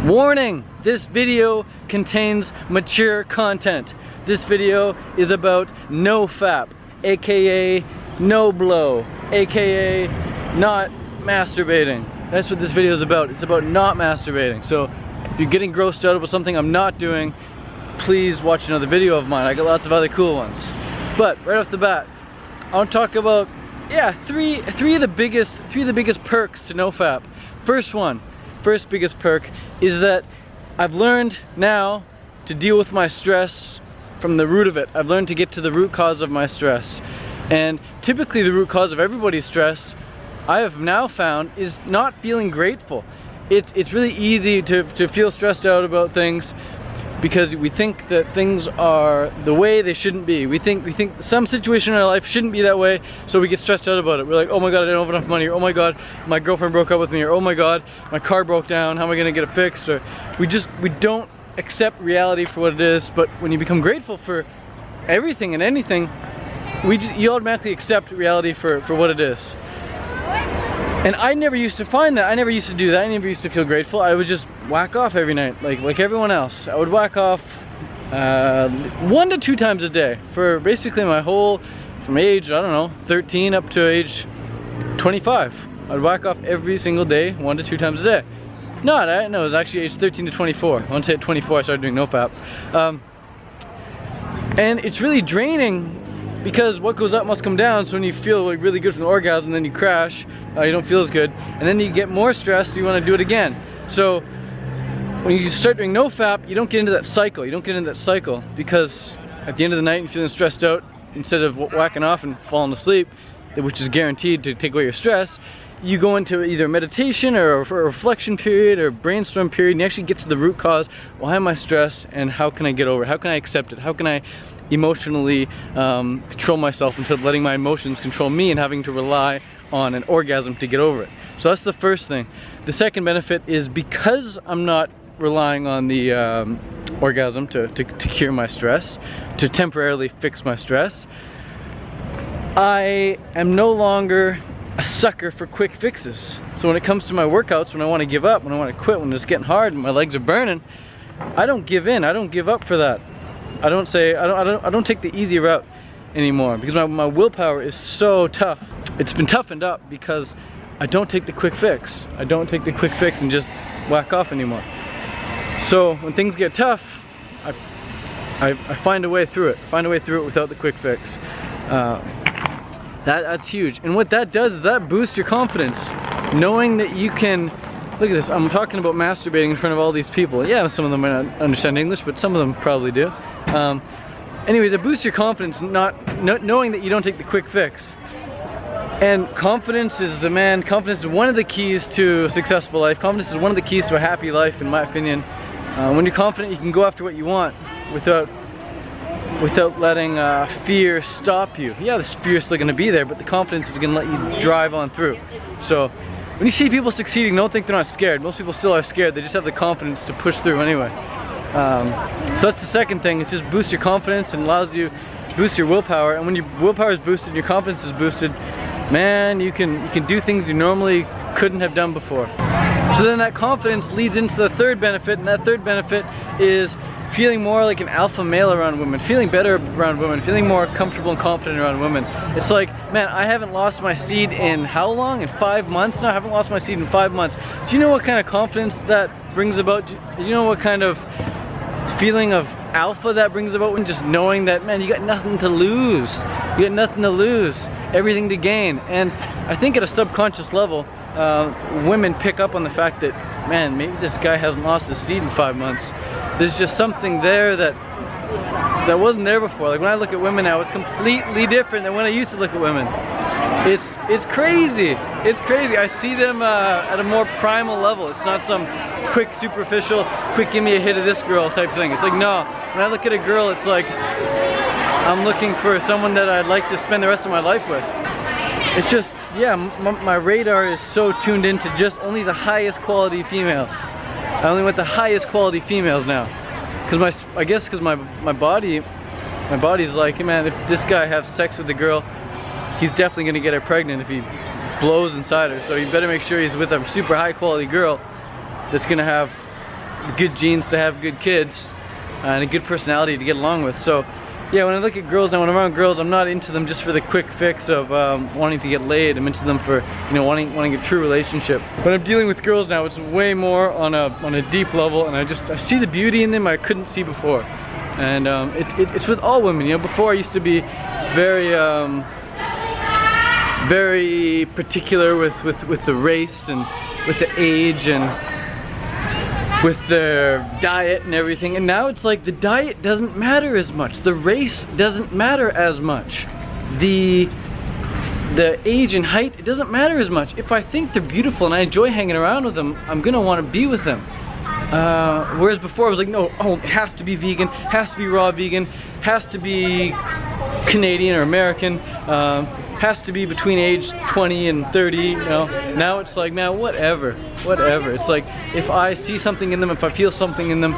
Warning! This video contains mature content. This video is about no-fap, aka no blow, aka not masturbating. That's what this video is about. It's about not masturbating. So if you're getting grossed out about something I'm not doing, please watch another video of mine. I got lots of other cool ones. But right off the bat, I want to talk about three of the biggest perks to no-fap. First biggest perk is that I've learned now to deal with my stress from the root of it. I've learned to get to the root cause of my stress. And typically the root cause of everybody's stress, I have now found, is not feeling grateful. It's really easy to feel stressed out about things because we think that things are the way they shouldn't be. We think some situation in our life shouldn't be that way, so we get stressed out about it. We're like, oh my god, I don't have enough money, or oh my god, my girlfriend broke up with me, or oh my god, my car broke down, how am I gonna get it fixed? Or we don't accept reality for what it is. But when you become grateful for everything and anything, you automatically accept reality for what it is. And I never used to find that. I never used to do that. I never used to feel grateful. I would just whack off every night, like everyone else. I would whack off 1 to 2 times a day for basically my whole, from age, I don't know, 13 up to age 25. I'd whack off every single day, 1 to 2 times a day. No, it was actually age 13 to 24. I want to say at 24 I started doing no-fap. And it's really draining because what goes up must come down. So when you feel like really good from the orgasm, then you crash, you don't feel as good, and then you get more stressed, so you want to do it again. So when you start doing no-fap, you don't get into that cycle. You don't get into that cycle because at the end of the night you're feeling stressed out. Instead of whacking off and falling asleep, which is guaranteed to take away your stress, you go into either meditation or a reflection period or brainstorm period, and you actually get to the root cause. Why am I stressed, and how can I get over it? How can I accept it? How can I emotionally control myself instead of letting my emotions control me and having to rely on an orgasm to get over it? So that's the first thing. The second benefit is because I'm not relying on the orgasm to cure my stress, to temporarily fix my stress, I am no longer a sucker for quick fixes. So when it comes to my workouts, when I want to give up, when I want to quit, when it's getting hard and my legs are burning, I don't give in. I don't give up for that. I don't take the easy route anymore because my willpower is so tough. It's been toughened up because I don't take the quick fix. I don't take the quick fix and just whack off anymore. So when things get tough, I find a way through it. Find a way through it without the quick fix. That's huge. And what that does is that boosts your confidence. Knowing that you can, look at this, I'm talking about masturbating in front of all these people. Yeah, some of them might not understand English, but some of them probably do. Anyways, it boosts your confidence, knowing that you don't take the quick fix. And confidence is one of the keys to a successful life. Confidence is one of the keys to a happy life, in my opinion. When you're confident, you can go after what you want without letting fear stop you. Yeah, this fear is still going to be there, but the confidence is going to let you drive on through. So when you see people succeeding, don't think they're not scared. Most people still are scared. They just have the confidence to push through anyway. So that's the second thing. It just boosts your confidence and allows you to boost your willpower. And when your willpower is boosted and your confidence is boosted, man, you can do things you normally couldn't have done before. So then that confidence leads into the third benefit, and that third benefit is feeling more like an alpha male around women, feeling better around women, feeling more comfortable and confident around women. It's like, man, I haven't lost my seed in how long? In 5 months now? I haven't lost my seed in 5 months. Do you know what kind of confidence that brings about? Do you know what kind of feeling of alpha that brings about when just knowing that, man, you got nothing to lose. You got nothing to lose, everything to gain. And I think at a subconscious level, women pick up on the fact that, man, maybe this guy hasn't lost his seed in 5 months. There's just something there that wasn't there before. Like when I look at women now, it's completely different than when I used to look at women. It's crazy. It's crazy. I see them at a more primal level. It's not some quick, superficial, quick give me a hit of this girl type thing. It's like, no, when I look at a girl, it's like I'm looking for someone that I'd like to spend the rest of my life with. It's just, yeah, my radar is so tuned into just only the highest quality females. I only want the highest quality females now. I guess because my body's like, hey man, if this guy has sex with the girl, he's definitely gonna get her pregnant if he blows inside her. So you better make sure he's with a super high quality girl that's gonna have good genes to have good kids and a good personality to get along with. So yeah, when I look at girls now, when I'm around girls, I'm not into them just for the quick fix of wanting to get laid. I'm into them for, you know, wanting a true relationship. When I'm dealing with girls now, it's way more on a deep level, and I see the beauty in them I couldn't see before. And it's with all women, you know. Before I used to be very particular with the race and with the age and with their diet and everything, and now it's like the diet doesn't matter as much, the race doesn't matter as much, the age and height, it doesn't matter as much. If I think they're beautiful and I enjoy hanging around with them, I'm gonna want to be with them. Whereas before I was like, no, oh, it has to be vegan, has to be raw vegan, has to be Canadian or American, has to be between age 20 and 30, you know. Now it's like, man, whatever. It's like, if I see something in them, if I feel something in them,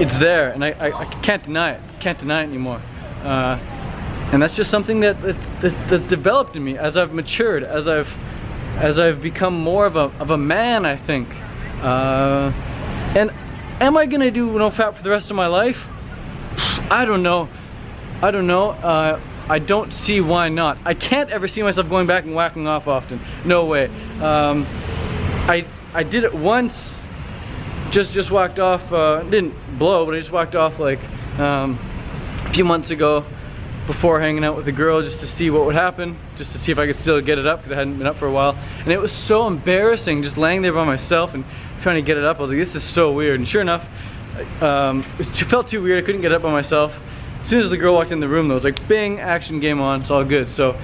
it's there, and I can't deny it anymore. And that's just something that's developed in me as I've matured, as I've become more of a man, I think. And am I gonna do no fap for the rest of my life? I don't know. I don't see why not. I can't ever see myself going back and whacking off often. No way. I did it once. Just whacked off. Didn't blow, but I just whacked off like a few months ago, before hanging out with a girl, just to see what would happen, just to see if I could still get it up, because I hadn't been up for a while. And it was so embarrassing, just laying there by myself and trying to get it up. I was like, this is so weird. And sure enough, it felt too weird. I couldn't get it up by myself. As soon as the girl walked in the room, though, it was like, bing, action, game on, it's all good. So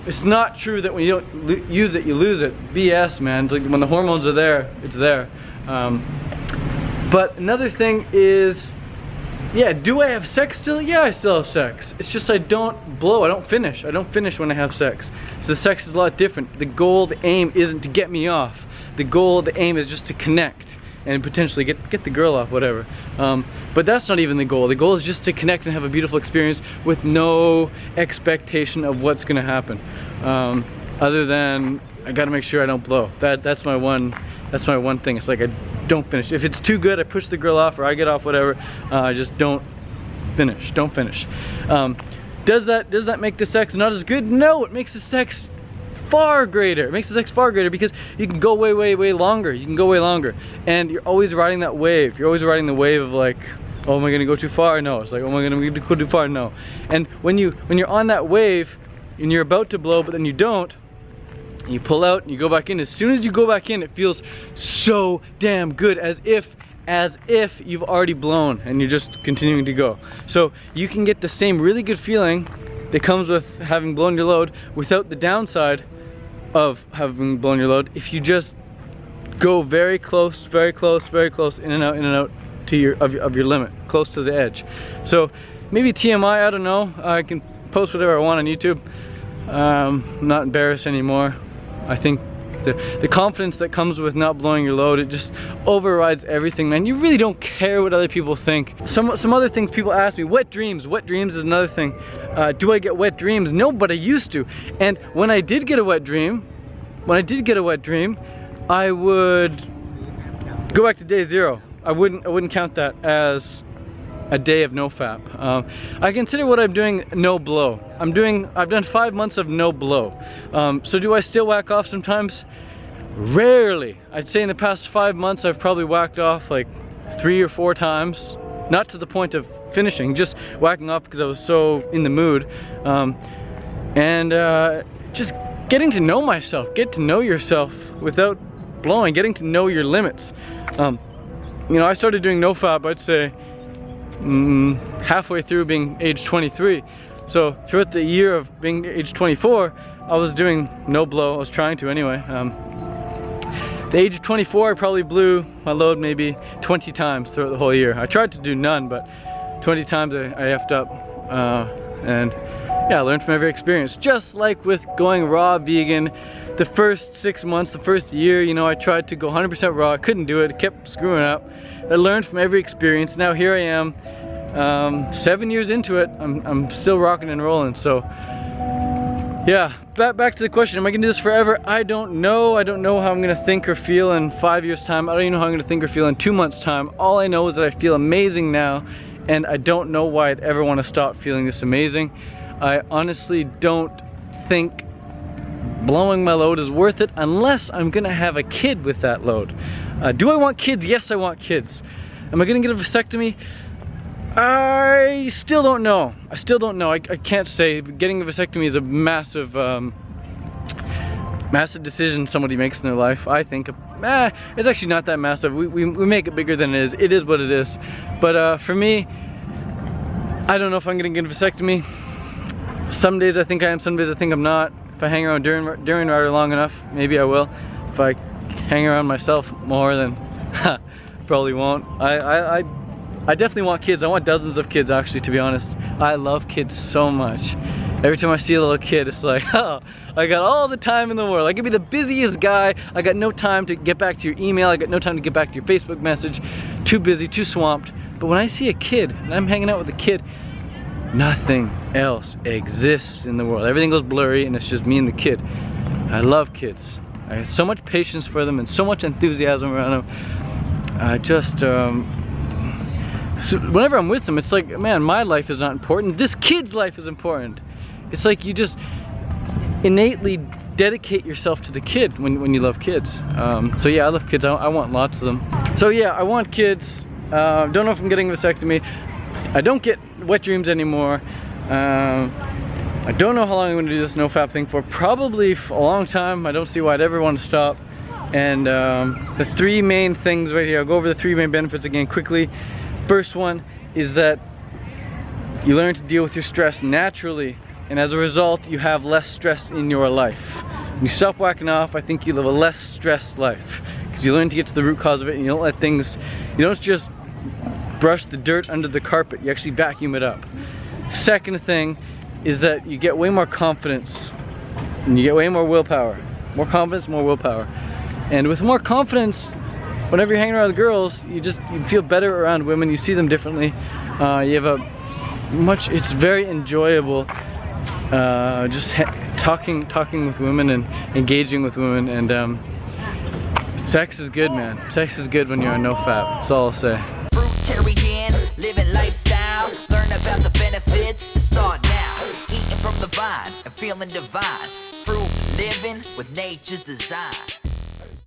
it's not true that when you don't use it, you lose it. BS, man. It's like when the hormones are there, it's there. But another thing is, yeah, do I have sex still? Yeah, I still have sex. It's just I don't blow, I don't finish. I don't finish when I have sex. So the sex is a lot different. The goal, the aim isn't to get me off. The goal, the aim is just to connect and potentially get the girl off, whatever. But that's not even the goal. The goal is just to connect and have a beautiful experience with no expectation of what's gonna happen. Other than, I gotta make sure I don't blow. That's my one thing. It's like, I don't finish. If it's too good, I push the girl off or I get off, whatever. I just don't finish. Does that make the sex not as good? No, it makes the sex far greater. It makes the sex far greater because you can go way longer. You can go way longer, and you're always riding that wave. You're always riding the wave of like, oh, am I gonna go too far? No. It's like, oh, am I gonna go too far? No. And when you're on that wave and you're about to blow, but then you don't, and you pull out and you go back in. As soon as you go back in, it feels so damn good, as if you've already blown and you're just continuing to go. So you can get the same really good feeling that comes with having blown your load without the downside of having blown your load if you just go very close, in and out to your limit, close to the edge. So maybe TMI, I don't know. I can post whatever I want on YouTube. I'm not embarrassed anymore. I think the confidence that comes with not blowing your load, it just overrides everything, man. You really don't care what other people think. Some other things people ask me, wet dreams is another thing. Do I get wet dreams? No, but I used to. And when I did get a wet dream, I would go back to day zero. I wouldn't count that as a day of no fap. I consider what I'm doing no blow. I've done 5 months of no blow. So do I still whack off sometimes? Rarely. I'd say in the past 5 months I've probably whacked off like 3 or 4 times. Not to the point of finishing, just whacking off because I was so in the mood. Just getting to know myself, get to know yourself without blowing, getting to know your limits. You know, I started doing no fap, I'd say halfway through being age 23. So throughout the year of being age 24, I was doing no blow. I was trying to anyway. The age of 24, I probably blew my load maybe 20 times throughout the whole year. I tried to do none, but 20 times I effed up. And yeah, I learned from every experience. Just like with going raw vegan, the first 6 months, the first year, you know, I tried to go 100% raw. I couldn't do it. I kept screwing up. I learned from every experience. Now here I am, 7 years into it. I'm still rocking and rolling. So Yeah, back to the question, am I gonna do this forever? I don't know. I don't know how I'm gonna think or feel in 5 years time. I don't even know how I'm gonna think or feel in 2 months time. All I know is that I feel amazing now, and I don't know why I'd ever want to stop feeling this amazing. I honestly don't think blowing my load is worth it unless I'm gonna have a kid with that load. Do I want kids? Yes, I want kids. Am I gonna get a vasectomy? I still don't know. I still don't know. I can't say. Getting a vasectomy is a massive, massive decision somebody makes in their life. I think it's actually not that massive. We make it bigger than it is. It is what it is. But for me, I don't know if I'm gonna get a vasectomy. Some days I think I am. Some days I think I'm not. If I hang around during rider long enough, maybe I will. If I hang around myself more, then probably won't. I definitely want kids. I want dozens of kids, actually, to be honest. I love kids so much. Every time I see a little kid, it's like, oh, I got all the time in the world. I could be the busiest guy. I got no time to get back to your email. I got no time to get back to your Facebook message. Too busy, too swamped. But when I see a kid, and I'm hanging out with a kid, nothing else exists in the world. Everything goes blurry, and it's just me and the kid. I love kids. I have so much patience for them and so much enthusiasm around them. I just, so whenever I'm with them, it's like, man, my life is not important. This kid's life is important. It's like you just innately dedicate yourself to the kid when you love kids. So yeah, I love kids. I want lots of them. So yeah, I want kids. Don't know if I'm getting a vasectomy. I don't get wet dreams anymore. I don't know how long I'm going to do this NoFap thing for. Probably a long time. I don't see why I'd ever want to stop. And the 3 main things right here. I'll go over the 3 main benefits again quickly. First one is that you learn to deal with your stress naturally, and as a result you have less stress in your life. When you stop whacking off, I think you live a less stressed life, because you learn to get to the root cause of it, and you don't let things, you don't just brush the dirt under the carpet, you actually vacuum it up. Second thing is that you get way more confidence, and you get way more willpower. More confidence, more willpower. And with more confidence, whenever you're hanging around with girls, you feel better around women. You see them differently. You have it's very enjoyable just talking with women and engaging with women. And sex is good, man. Sex is good when you're on NoFap. That's all I'll say. Fruitarian, living lifestyle. Learn about the benefits and start now. Eating from the vine and feeling divine. Fruit living with nature's design.